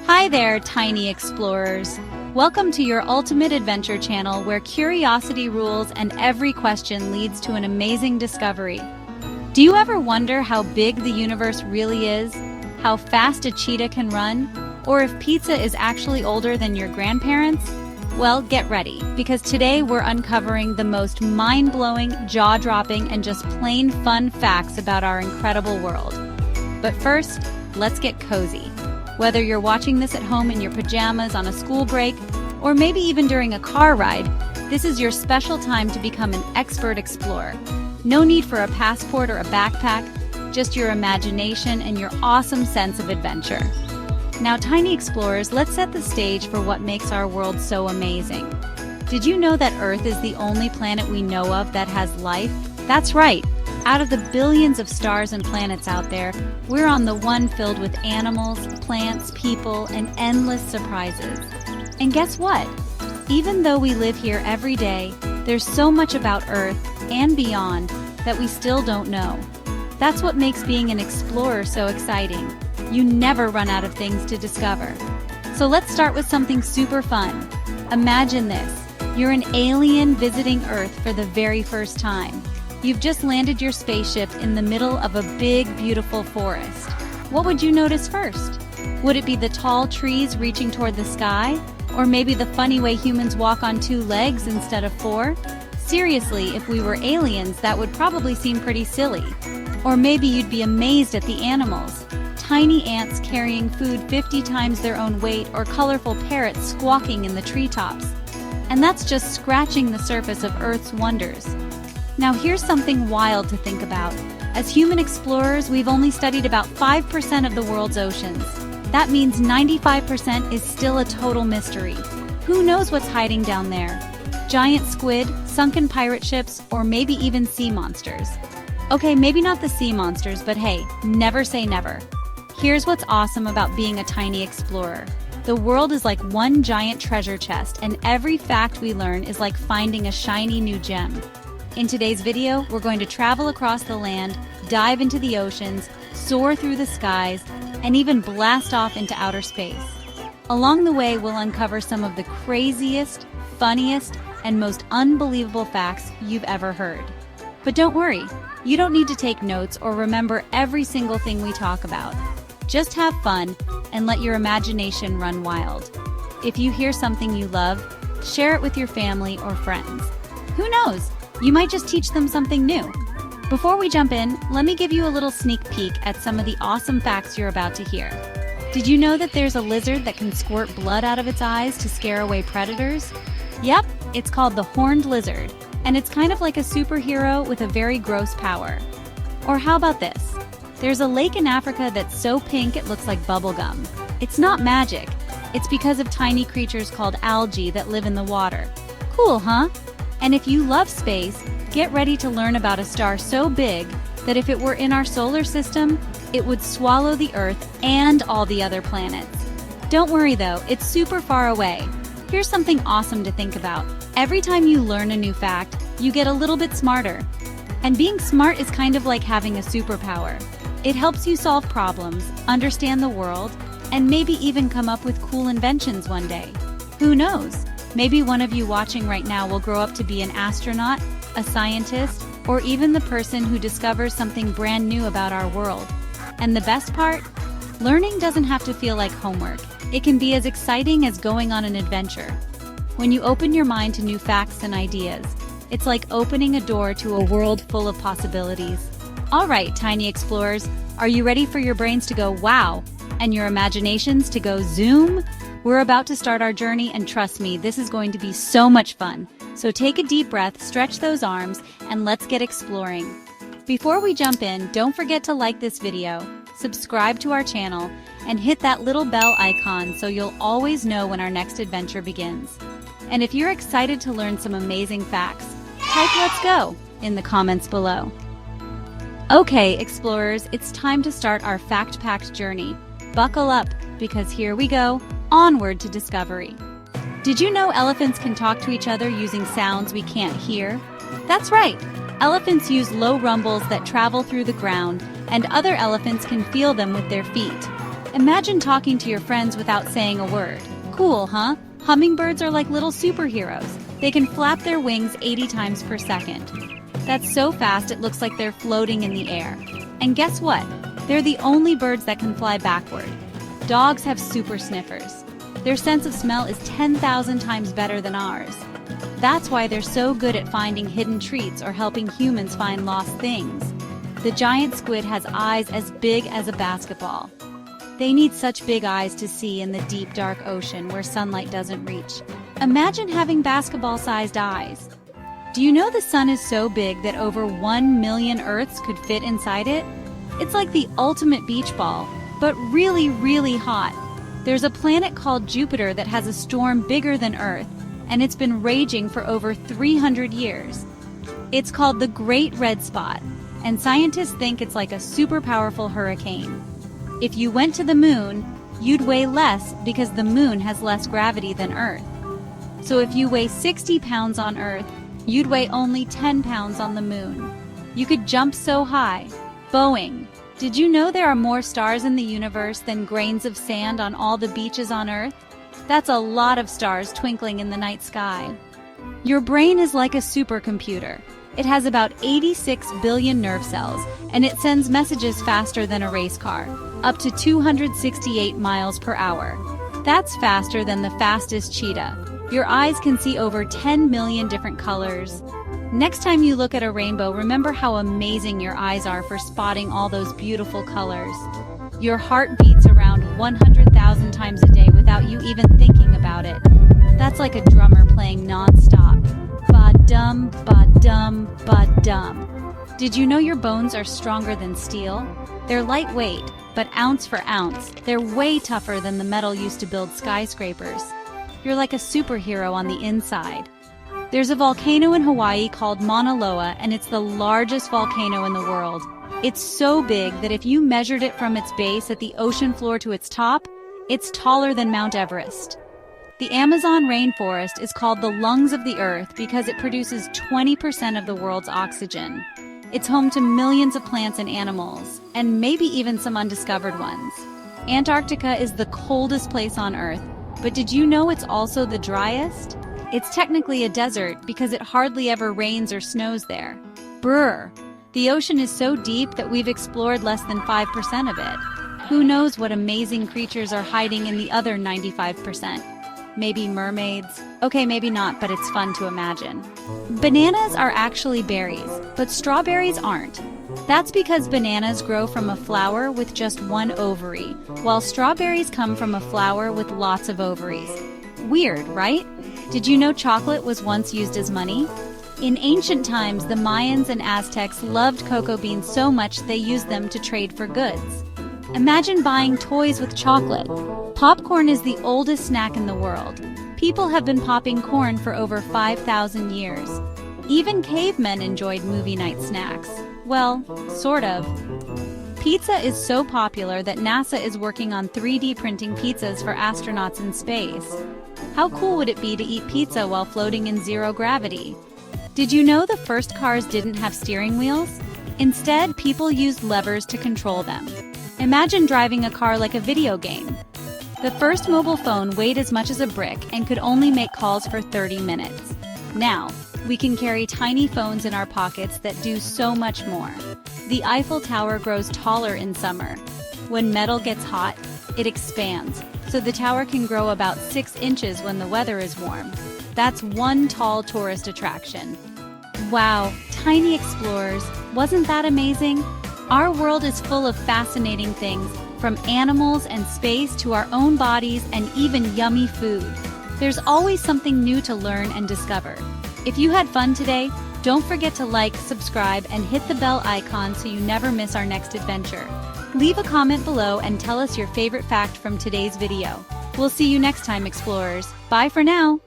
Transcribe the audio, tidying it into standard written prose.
Hi there, tiny explorers. Welcome to your ultimate adventure channel where curiosity rules and every question leads to an amazing discovery. Do you ever wonder how big the universe really is? How fast a cheetah can run? Or if pizza is actually older than your grandparents? Well, get ready, because today we're uncovering the most mind-blowing, jaw-dropping, and just plain fun facts about our incredible world. But first, let's get cozy. Whether you're watching this at home in your pajamas on a school break, or maybe even during a car ride, this is your special time to become an expert explorer. No need for a passport or a backpack, just your imagination and your awesome sense of adventure. Now, tiny explorers, let's set the stage for what makes our world so amazing. Did you know that Earth is the only planet we know of that has life? That's right. Out of the billions of stars and planets out there, we're on the one filled with animals, plants, people, and endless surprises. And guess what? Even though we live here every day, there's so much about Earth and beyond that we still don't know. That's what makes being an explorer so exciting. You never run out of things to discover. So let's start with something super fun. Imagine this. You're an alien visiting Earth for the very first time. You've just landed your spaceship in the middle of a big, beautiful forest. What would you notice first? Would it be the tall trees reaching toward the sky? Or maybe the funny way humans walk on two legs instead of four? Seriously, if we were aliens, that would probably seem pretty silly. Or maybe you'd be amazed at the animals. Tiny ants carrying food 50 times their own weight, or colorful parrots squawking in the treetops. And that's just scratching the surface of Earth's wonders. Now here's something wild to think about. As human explorers, we've only studied about 5% of the world's oceans. That means 95% is still a total mystery. Who knows what's hiding down there? Giant squid, sunken pirate ships, or maybe even sea monsters. Okay, maybe not the sea monsters, but hey, never say never. Here's what's awesome about being a tiny explorer. The world is like one giant treasure chest, and every fact we learn is like finding a shiny new gem. In today's video, we're going to travel across the land, dive into the oceans, soar through the skies, and even blast off into outer space. Along the way, we'll uncover some of the craziest, funniest, and most unbelievable facts you've ever heard. But don't worry, you don't need to take notes or remember every single thing we talk about. Just have fun and let your imagination run wild. If you hear something you love, share it with your family or friends. Who knows? You might just teach them something new. Before we jump in, let me give you a little sneak peek at some of the awesome facts you're about to hear. Did you know that there's a lizard that can squirt blood out of its eyes to scare away predators? Yep, it's called the horned lizard, and it's kind of like a superhero with a very gross power. Or how about this? There's a lake in Africa that's so pink it looks like bubblegum. It's not magic. It's because of tiny creatures called algae that live in the water. Cool, huh? And if you love space, get ready to learn about a star so big that if it were in our solar system, it would swallow the Earth and all the other planets. Don't worry though, it's super far away. Here's something awesome to think about. Every time you learn a new fact, you get a little bit smarter. And being smart is kind of like having a superpower. It helps you solve problems, understand the world, and maybe even come up with cool inventions one day. Who knows? Maybe one of you watching right now will grow up to be an astronaut, a scientist, or even the person who discovers something brand new about our world. And the best part? Learning doesn't have to feel like homework. It can be as exciting as going on an adventure. When you open your mind to new facts and ideas, it's like opening a door to a world full of possibilities. All right, tiny explorers, are you ready for your brains to go wow and your imaginations to go zoom? We're about to start our journey, and trust me, this is going to be so much fun. So take a deep breath, stretch those arms, and let's get exploring. Before we jump in, don't forget to like this video, subscribe to our channel, and hit that little bell icon so you'll always know when our next adventure begins. And if you're excited to learn some amazing facts, type "Let's go" in the comments below. Okay, explorers, it's time to start our fact-packed journey. Buckle up, because here we go, onward to discovery. Did you know elephants can talk to each other using sounds we can't hear? That's right! Elephants use low rumbles that travel through the ground, and other elephants can feel them with their feet. Imagine talking to your friends without saying a word. Cool, huh? Hummingbirds are like little superheroes. They can flap their wings 80 times per second. That's so fast it looks like they're floating in the air. And guess what? They're the only birds that can fly backward. Dogs have super sniffers. Their sense of smell is 10,000 times better than ours. That's why they're so good at finding hidden treats or helping humans find lost things. The giant squid has eyes as big as a basketball. They need such big eyes to see in the deep, dark ocean where sunlight doesn't reach. Imagine having basketball-sized eyes. Do you know the sun is so big that over 1 million Earths could fit inside it? It's like the ultimate beach ball, but really, really hot. There's a planet called Jupiter that has a storm bigger than Earth, and it's been raging for over 300 years. It's called the Great Red Spot, and scientists think it's like a super powerful hurricane. If you went to the moon, you'd weigh less because the moon has less gravity than Earth. So if you weigh 60 pounds on Earth, you'd weigh only 10 pounds on the moon. You could jump so high. Boeing. Did you know there are more stars in the universe than grains of sand on all the beaches on Earth? That's a lot of stars twinkling in the night sky. Your brain is like a supercomputer. It has about 86 billion nerve cells, and it sends messages faster than a race car, up to 268 miles per hour. That's faster than the fastest cheetah. Your eyes can see over 10 million different colors. Next time you look at a rainbow, remember how amazing your eyes are for spotting all those beautiful colors. Your heart beats around 100,000 times a day without you even thinking about it. That's like a drummer playing non-stop. Ba-dum, ba-dum, ba-dum. Did you know your bones are stronger than steel? They're lightweight, but ounce for ounce, they're way tougher than the metal used to build skyscrapers. You're like a superhero on the inside. There's a volcano in Hawaii called Mauna Loa, and it's the largest volcano in the world. It's so big that if you measured it from its base at the ocean floor to its top, it's taller than Mount Everest. The Amazon rainforest is called the lungs of the earth because it produces 20% of the world's oxygen. It's home to millions of plants and animals, and maybe even some undiscovered ones. Antarctica is the coldest place on Earth, but did you know it's also the driest? It's technically a desert because it hardly ever rains or snows there. Brr! The ocean is so deep that we've explored less than 5% of it. Who knows what amazing creatures are hiding in the other 95%? Maybe mermaids? Okay, maybe not, but it's fun to imagine. Bananas are actually berries, but strawberries aren't. That's because bananas grow from a flower with just one ovary, while strawberries come from a flower with lots of ovaries. Weird, right? Did you know chocolate was once used as money? In ancient times, the Mayans and Aztecs loved cocoa beans so much they used them to trade for goods. Imagine buying toys with chocolate. Popcorn is the oldest snack in the world. People have been popping corn for over 5,000 years. Even cavemen enjoyed movie night snacks. Well, sort of. Pizza is so popular that NASA is working on 3D printing pizzas for astronauts in space. How cool would it be to eat pizza while floating in zero gravity? Did you know the first cars didn't have steering wheels? Instead, people used levers to control them. Imagine driving a car like a video game. The first mobile phone weighed as much as a brick and could only make calls for 30 minutes. Now, we can carry tiny phones in our pockets that do so much more. The Eiffel Tower grows taller in summer. When metal gets hot, it expands, so the tower can grow about 6 inches when the weather is warm. That's one tall tourist attraction. Wow, tiny explorers, wasn't that amazing? Our world is full of fascinating things, from animals and space to our own bodies and even yummy food. There's always something new to learn and discover. If you had fun today, don't forget to like, subscribe, and hit the bell icon so you never miss our next adventure. Leave a comment below and tell us your favorite fact from today's video. We'll see you next time, explorers. Bye for now!